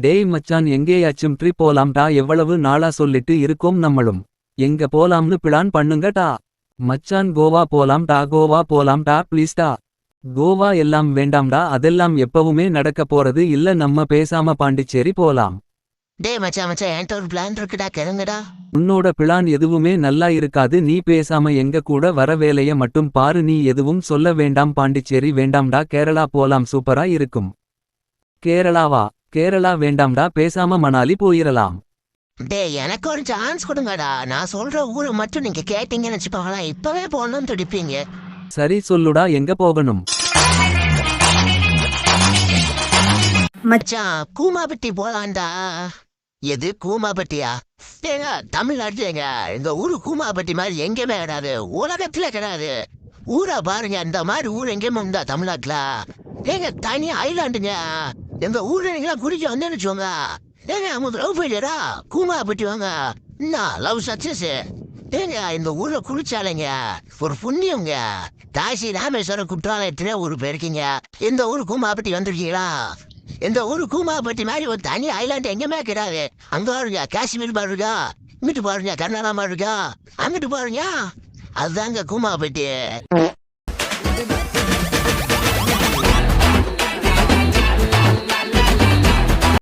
டேய் மச்சான் எங்கேயாச்சும் ட்ரிப் போலாம்டா எவ்வளவு நாளா சொல்லிட்டு இருக்கோம் நம்மளும். எங்க போலாம்னு பிளான் பண்ணுங்கடா. மச்சான் கோவா போலாம்டா கோவா போலாம்டா ப்ளீஸ்டா. கோவா எல்லாம் வேண்டாம்டா அதெல்லாம் எப்பவுமே நடக்க போறது இல்ல நம்ம பேசாம பாண்டிச்சேரி போலாம். டேய் மச்சான் மச்சான் என்கிட்ட ஒரு பிளான் இருக்குடா கிளம்புடா. உன்னோட பிளான் எதுவுமே நல்லா இருக்காது நீ பேசாம எங்க கூட வர வேலைய மட்டும் பாரு நீ எதுவும் சொல்ல வேண்டாம் பாண்டிச்சேரி வேண்டாம்டா கேரளா போலாம் சூப்பரா இருக்கும். கேரளாவா? கேரளா வேண்டாம்டா பேசாம மணாலி போயிரலாம். டேய் எனக்கு ஒரு சான்ஸ் கொடுங்கடா. நான் சொல்ற ஊரை மட்டும் நீங்க கேட்டீங்கன்னு வச்சுக்கோங்களேன், இப்பவே போகணும்னு துடிப்பீங்க. சரி சொல்லுடா எங்க போகணும்? மச்சான் கூமாபட்டி போலாம்டா. எது கூமாபட்டியா? ஏங்க தமிழ்நாட்டுல எங்க ஊரு கூமாபட்டி மாதிரி எங்கேயுமே கிடையாது, உலகத்துல கிடையாது. ஊரா பாருங்க, இந்த மாதிரி ஊர் எங்கேயுமே இருந்தா தமிழ்நாட்டுல. ஏங்க தனியா ஐலாண்டுங்க. எங்க ஊர்ல நீங்களா குடிக்க வந்தேன்னு வச்சுக்கோங்க. ஏங்க அவங்க லவ் ஃபெயிலியரா கூமாபட்டி வாங்க. என்ன லவ் சக்சஸ். ஏங்க இந்த ஊர்ல குளிச்சாலைங்க ஒரு புண்ணியங்க. காசி ராமேஸ்வரம் குற்றாலயத்திலே ஊரு போயிருக்கீங்க, இந்த ஊரு கூமாபட்டி வந்துருக்கீங்களா? இந்த ஊரு கூமாபட்டி மாதிரி ஒரு தனி ஐலாண்ட் எங்கேயுமே கிடையாது. அங்க பாருங்க காஷ்மீர் பாருங்க, இங்கிட்டு பாருங்க கர்நாடகா பாருங்க, அங்கிட்டு பாருங்க, அதுதாங்க கூமாபட்டி.